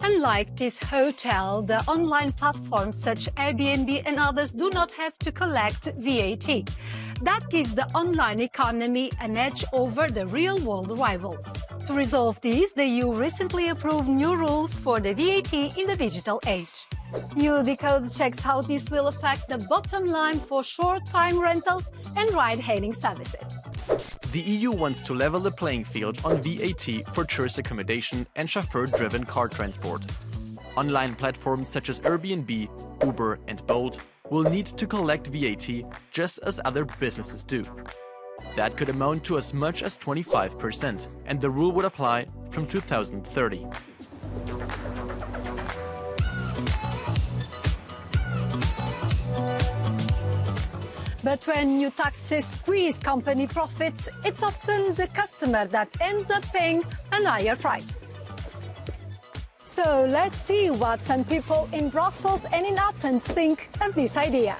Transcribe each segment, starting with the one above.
Unlike this hotel, the online platforms such Airbnb and others do not have to collect VAT. That gives the online economy an edge over the real-world rivals. To resolve this, the EU recently approved new rules for the VAT in the digital age. eu-decoded checks how this will affect the bottom line for short-time rentals and ride-hailing services. The EU wants to level the playing field on VAT for tourist accommodation and chauffeur-driven car transport. Online platforms such as Airbnb, Uber and Bolt will need to collect VAT just as other businesses do. That could amount to as much as 25%, and the rule would apply from 2030. But when new taxes squeeze company profits, it's often the customer that ends up paying a higher price. So let's see what some people in Brussels and in Athens think of this idea.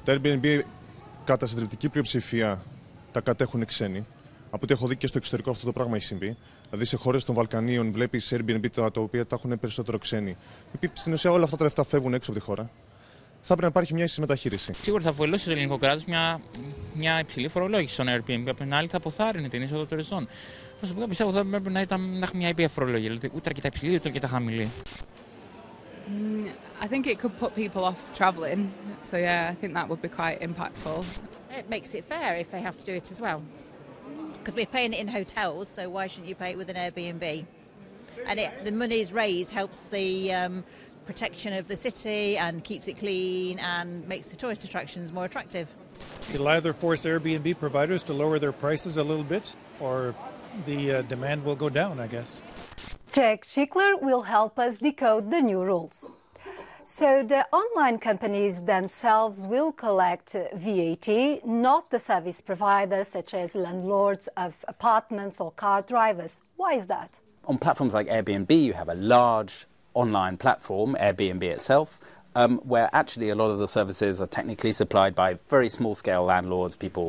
Τα Airbnb κατά συντριπτική πλειοψηφία τα κατέχουν οι ξένοι. Από ό,τι έχω δει και στο εξωτερικό αυτό το πράγμα έχει συμβεί. Δηλαδή σε χώρες των Βαλκανίων βλέπεις Airbnb τα οποία τα έχουν περισσότερο ξένοι. Στην ουσία όλα αυτά τα λεφτά φεύγουν έξω από τη χώρα. Θα πρέπει να υπάρχει μια ίση μεταχείριση. Σίγουρα θα βοηθήσει το ελληνικό κράτος μια υψηλή φορολόγηση στον Airbnb. Από την άλλη θα αποθάρρυνε την είσοδο τουριστών. Προσωπικά πιστεύω ότι θα πρέπει να έχουμε μια ήπια φορολογία. Δηλαδή ούτε αρκετά υψηλή ούτε αρκετά χαμηλή. I think it could put people off travelling. So yeah, I think that would be quite impactful. It makes it fair if they have to do it as well. Because we're paying it in hotels, so why shouldn't you pay it with an Airbnb? And the money is raised helps the protection of the city and keeps it clean and makes the tourist attractions more attractive. It'll either force Airbnb providers to lower their prices a little bit, or the demand will go down, I guess. Jack Schickler will help us decode the new rules. So the online companies themselves will collect VAT, not the service providers such as landlords of apartments or car drivers. Why is that? On platforms like Airbnb, you have a large online platform, Airbnb itself, where actually a lot of the services are technically supplied by very small-scale landlords, people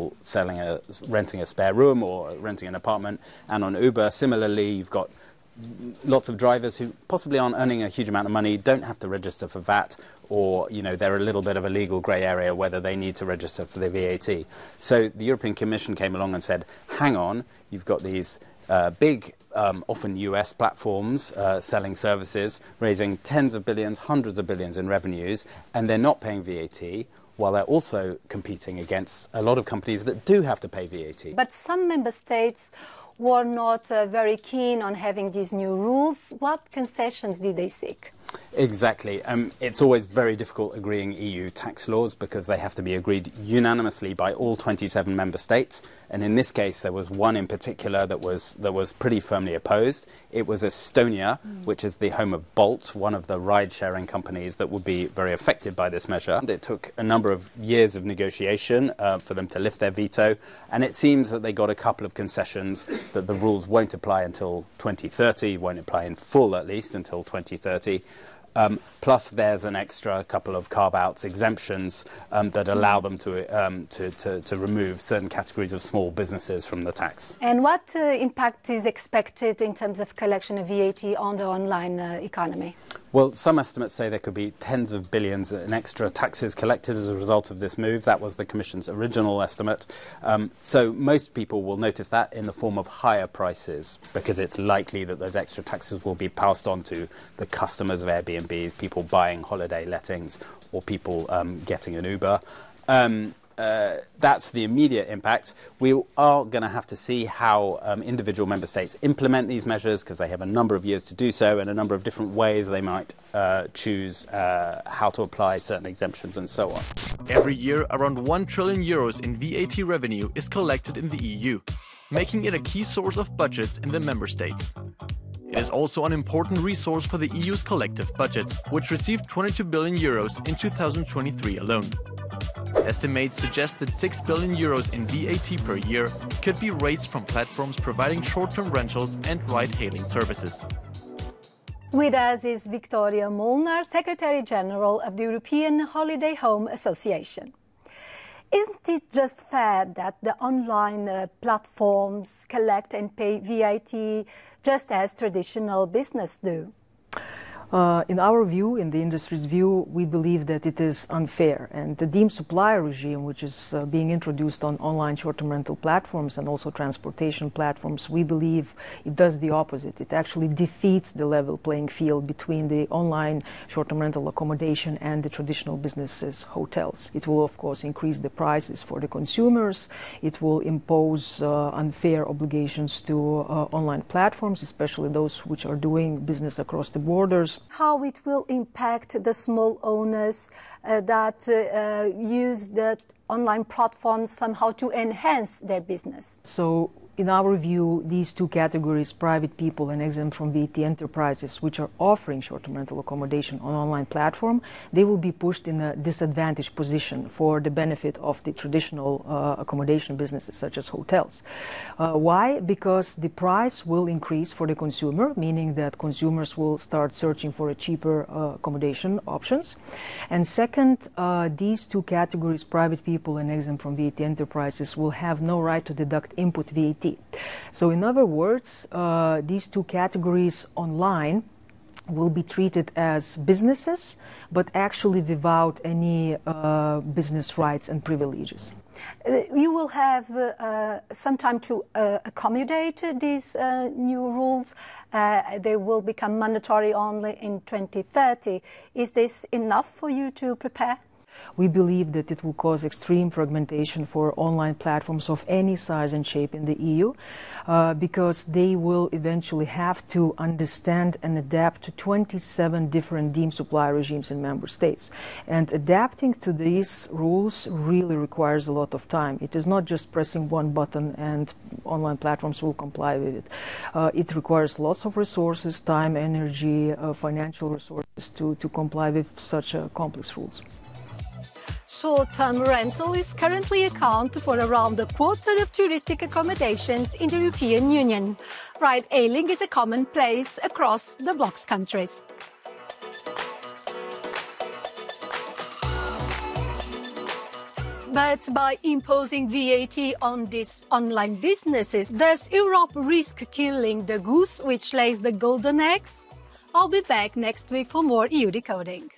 renting a spare room or renting an apartment. And on Uber, similarly, you've got lots of drivers who possibly aren't earning a huge amount of money, don't have to register for VAT, or they're a little bit of a legal grey area whether they need to register for the VAT. So the European Commission came along and said, hang on, you've got these big, often US platforms selling services, raising tens of billions, hundreds of billions in revenues, and they're not paying VAT, while they're also competing against a lot of companies that do have to pay VAT. But some member states were not very keen on having these new rules. What concessions did they seek? Exactly. It's always very difficult agreeing EU tax laws because they have to be agreed unanimously by all 27 member states. And in this case, there was one in particular that was pretty firmly opposed. It was Estonia, which is the home of Bolt, one of the ride-sharing companies that would be very affected by this measure. And it took a number of years of negotiation for them to lift their veto. And it seems that they got a couple of concessions that the rules won't apply until 2030, won't apply in full at least until 2030. Plus, there's an extra couple of carve-outs, exemptions that allow them to remove certain categories of small businesses from the tax. And what impact is expected in terms of collection of VAT on the online economy? Well, some estimates say there could be tens of billions in extra taxes collected as a result of this move. That was the Commission's original estimate. So most people will notice that in the form of higher prices, because it's likely that those extra taxes will be passed on to the customers of Airbnb, people buying holiday lettings or people getting an Uber. That's the immediate impact. We are going to have to see how individual member states implement these measures, because they have a number of years to do so and a number of different ways they might choose how to apply certain exemptions and so on. Every year, around 1 trillion euros in VAT revenue is collected in the EU, making it a key source of budgets in the member states. It is also an important resource for the EU's collective budget, which received 22 billion euros in 2023 alone. Estimates suggest that 6 billion euros in VAT per year could be raised from platforms providing short-term rentals and ride-hailing services. With us is Victoria Molnar, Secretary General of the European Holiday Home Association. Isn't it just fair that the online platforms collect and pay VAT just as traditional business do? In our view, in the industry's view, we believe that it is unfair. And the deemed supplier regime, which is being introduced on online short-term rental platforms and also transportation platforms, we believe it does the opposite. It actually defeats the level playing field between the online short-term rental accommodation and the traditional businesses, hotels. It will, of course, increase the prices for the consumers. It will impose unfair obligations to online platforms, especially those which are doing business across the borders. How it will impact the small owners that use the online platforms somehow to enhance their business? So, in our view, these two categories, private people and exempt from VAT enterprises, which are offering short-term rental accommodation on online platform, they will be pushed in a disadvantaged position for the benefit of the traditional accommodation businesses, such as hotels. Why? Because the price will increase for the consumer, meaning that consumers will start searching for a cheaper accommodation options. And second, these two categories, private people and exempt from VAT enterprises, will have no right to deduct input VAT. So in other words, these two categories online will be treated as businesses, but actually without any business rights and privileges. You will have some time to accommodate these new rules. They will become mandatory only in 2030. Is this enough for you to prepare? We believe that it will cause extreme fragmentation for online platforms of any size and shape in the EU because they will eventually have to understand and adapt to 27 different deemed supplier regimes in member states. And adapting to these rules really requires a lot of time. It is not just pressing one button and online platforms will comply with it. It requires lots of resources, time, energy, financial resources to comply with such complex rules. Short-term rental is currently accounted for around a quarter of touristic accommodations in the European Union. Ride-hailing is a commonplace across the bloc's countries. But by imposing VAT on these online businesses, does Europe risk killing the goose which lays the golden eggs? I'll be back next week for more EU decoding.